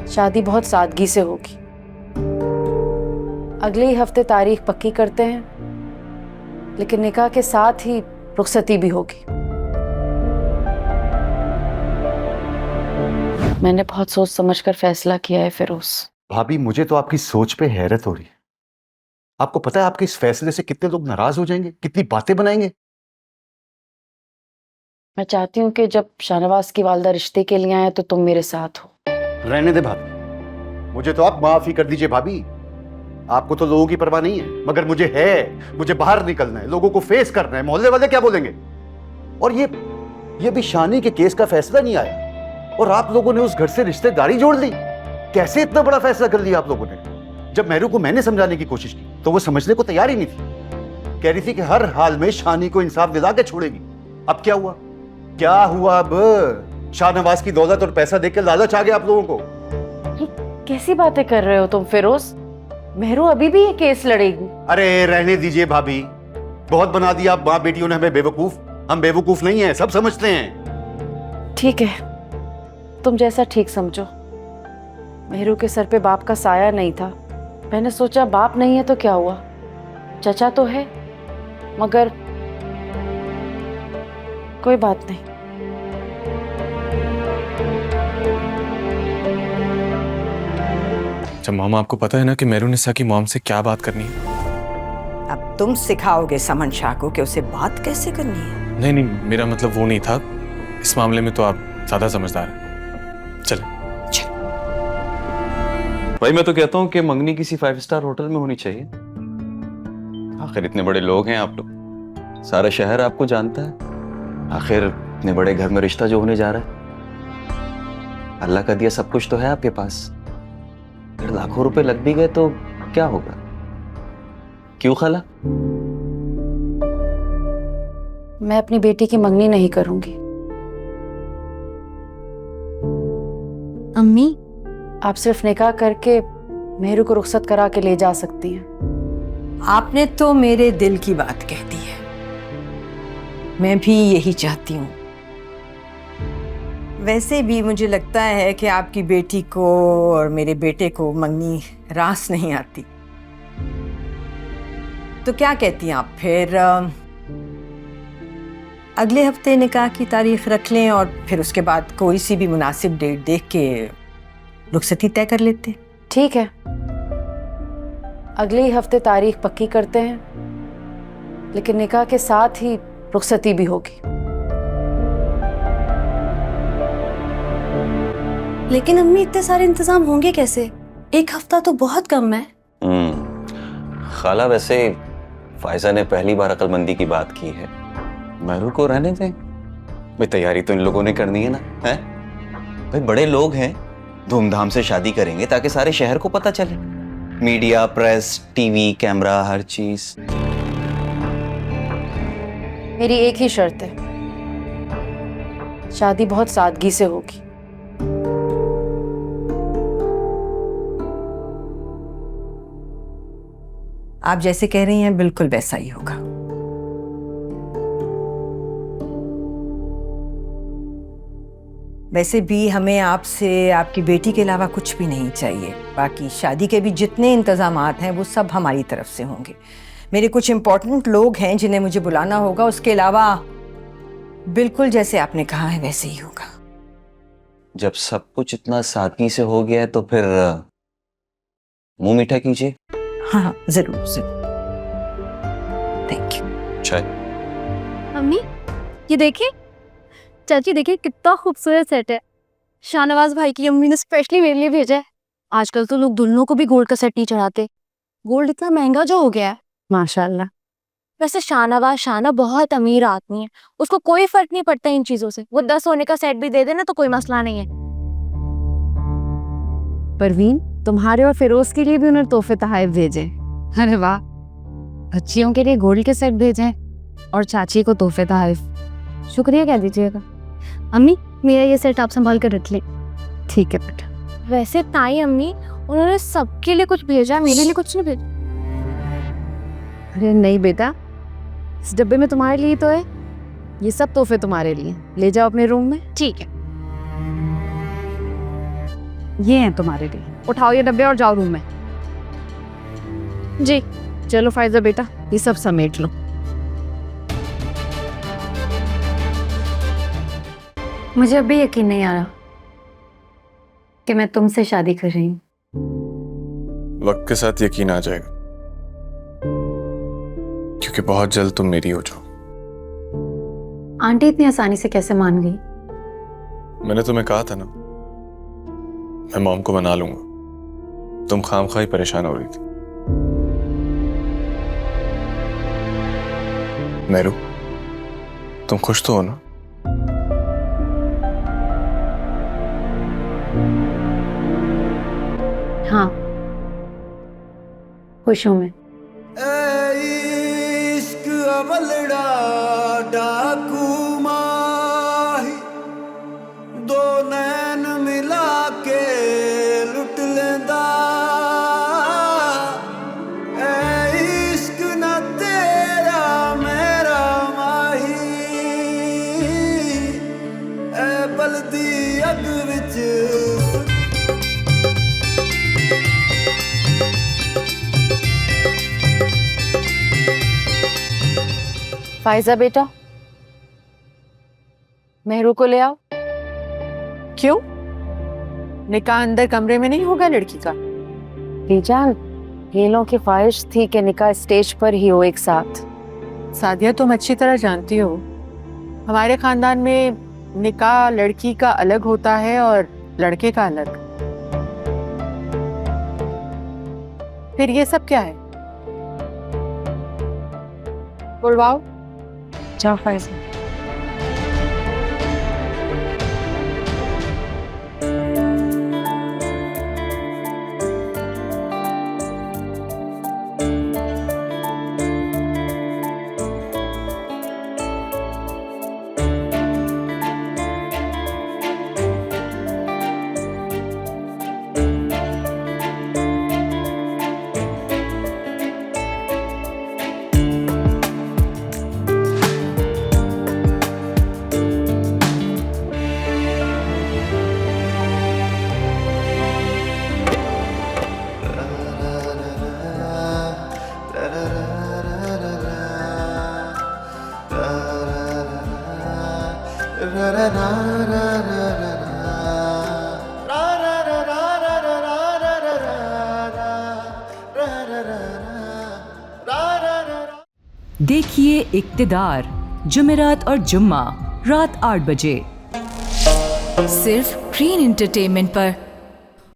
शादी बहुत सादगी से होगी। अगले ही हफ्ते तारीख पक्की करते हैं, लेकिन निकाह के साथ ही रुखसती भी होगी। मैंने बहुत सोच समझकर फैसला किया है फिरोज। भाभी, मुझे तो आपकी सोच पे हैरत हो रही है। आपको पता है आपके इस फैसले से कितने लोग नाराज हो जाएंगे, कितनी बातें बनाएंगे। मैं चाहती हूँ कि जब शाहनवाज की वालदा रिश्ते के लिए आए तो तुम मेरे साथ हो। रहने दे भाभी, मुझे तो आप माफ ही कर दीजिए भाभी। आपको तो लोगों की परवाह नहीं है, मगर मुझे है। मुझे बाहर निकलना है, लोगों को फेस करना है। मोहल्ले वाले क्या बोलेंगे? और ये भी शानी के केस का फैसला नहीं आया और आप लोगों ने उस घर से रिश्तेदारी जोड़ ली। कैसे इतना बड़ा फैसला कर लिया आप लोगों ने? जब मेहरू को मैंने समझाने की कोशिश की तो वो समझने को तैयार ही नहीं थी। कह रही थी कि हर हाल में शानी को इंसाफ दिला के छोड़ेगी। अब क्या हुआ? क्या हुआ? अब शाहनवाज की दौलत और पैसा देकर लालच आ गया आप लोगों को। कैसी बातें कर रहे हो तुम फिरोज? मेहरू अभी भी ये केस लड़ेगी। अरे रहने दीजिए भाभी, बहुत बना दिया आप माँ बेटियों ने हमें बेवकूफ। हम बेवकूफ नहीं है, सब समझते हैं। ठीक है, तुम जैसा ठीक समझो। मेहरू के सर पे बाप का साया नहीं था। मैंने सोचा बाप नहीं है तो क्या हुआ, चचा तो है, मगर कोई बात नहीं। अच्छा मॉम, आपको पता है ना कि मेहरुनिसा की मॉम से क्या बात करनी है? अब तुम सिखाओगे समन शाह को कि उसे बात कैसे करनी है? नहीं नहीं, मेरा मतलब वो नहीं था। इस मामले में तो आप ज्यादा समझदार हैं। चले। भाई मैं तो कहता हूँ कि मंगनी किसी 5 स्टार होटल में होनी चाहिए। आखिर इतने बड़े लोग हैं आप लोग, सारा शहर आपको जानता है। आखिर इतने बड़े घर में रिश्ता जो होने जा रहा है, अल्लाह का दिया सब कुछ तो है आपके पास। अगर लाखों रुपए लग भी गए तो क्या होगा? क्यों खाला? मैं अपनी बेटी की मंगनी नहीं करूंगी। अम्मी, आप सिर्फ निकाह करके मेहरू को रुखसत करा के ले जा सकती हैं। आपने तो मेरे दिल की बात कह दी है। मैं भी यही चाहती हूँ। वैसे भी मुझे लगता है कि आपकी बेटी को और मेरे बेटे को मंगनी रास नहीं आती। तो क्या कहती हैं आप, फिर अगले हफ्ते निकाह की तारीख रख लें और फिर उसके बाद कोई सी भी मुनासिब डेट देख के रुखसती तय कर लेते? ठीक है, अगले ही हफ्ते तारीख पक्की करते हैं, लेकिन निकाह के साथ ही रुखसती भी होगी। लेकिन अम्मी इतने सारे इंतजाम होंगे कैसे? एक हफ्ता तो बहुत कम है। खाला, वैसे फायजा ने पहली बार अक्लमंदी की बात की है। मेहरू को रहने दें भाई, तैयारी तो इन लोगों ने करनी है ना। है भाई, बड़े लोग हैं, धूमधाम से शादी करेंगे ताकि सारे शहर को पता चले। मीडिया, प्रेस, टीवी, कैमरा, हर चीज। मेरी एक ही शर्त है, शादी बहुत सादगी से होगी। आप जैसे कह रही हैं बिल्कुल वैसा ही होगा। वैसे भी हमें आपसे आपकी बेटी के अलावा कुछ भी नहीं चाहिए। बाकी शादी के भी जितने इंतजामात हैं वो सब हमारी तरफ से होंगे। मेरे कुछ इम्पोर्टेंट लोग हैं जिन्हें मुझे बुलाना होगा। उसके अलावा बिल्कुल जैसे आपने कहा है वैसे ही होगा। जब सब कुछ इतना सादगी से हो गया है तो फिर मुंह मीठा कीजिए। हाँ जरूर जरूर। Thank you. चाय। अम्मी, ये देखिए, चाची देखिए कितना खूबसूरत सेट है। शाहनवाज भाई की अम्मी ने स्पेशली मेरे लिए भेजा है। आजकल तो लोग दुल्हनों को भी गोल्ड का सेट नहीं चढ़ाते। गोल्ड इतना महंगा जो हो गया है। माशाल्लाह। वैसे शाहना बहुत अमीर आदमी है, उसको कोई फर्क नहीं पड़ता इन चीजों से। वो 10 सोने का सेट भी दे देना तो कोई मसला नहीं है। परवीन, तुम्हारे और फिरोज के लिए भी उन्होंने तोहफे तोहफे भेजे। अरे वाह, बच्चियों के लिए गोल्ड के सेट भेजे और चाची को तोहफे तोहफे। शुक्रिया कह दीजिएगा। अम्मी, मेरा ये सेट आप संभाल कर रख लें। ठीक है बेटा। वैसे ताई अम्मी, उन्होंने सबके लिए कुछ भेजा, मेरे लिए कुछ नहीं भेजा। अरे नहीं बेटा, इस डब्बे में तुम्हारे लिए तो है। ये सब तोहफे तुम्हारे लिए, ले जाओ अपने रूम में। ठीक है। ये हैं तुम्हारे लिए, उठाओ ये डब्बे और जाओ रूम में। जी। चलो फायजा बेटा, ये सब समेट लो। मुझे अभी यकीन नहीं आ रहा कि मैं तुमसे शादी कर रही हूँ। वक्त के साथ यकीन आ जाएगा, क्योंकि बहुत जल्द तुम मेरी हो जाओ। आंटी इतनी आसानी से कैसे मान गई? मैंने तुम्हें कहा था ना, मैं मॉम को मना लूंगा। तुम खामखा ही परेशान हो रही थी। मेरू, तुम खुश तो हो ना? हाँ, खुश हूं मैं। इश्क अवलड़ा डाकू माही, दो नैन मिला के लुट लेंदा। इश्क ना तेरा मेरा माही, बलदी अग विच फायजा बेटा, मेहरू को ले आओ। क्यों? निकाह अंदर कमरे में नहीं होगा लड़की का? बीजान, हीलों की ख्वाहिश थी कि निकाह स्टेज पर ही हो एक साथ। सादिया, तुम अच्छी तरह जानती हो हमारे खानदान में निकाह लड़की का अलग होता है और लड़के का अलग। फिर ये सब क्या है? बुलवाओ। जाओ फायजा। देखिए इक्तिदार जुमेरात और जुम्मा रात 8 बजे सिर्फ ग्रीन एंटरटेनमेंट पर।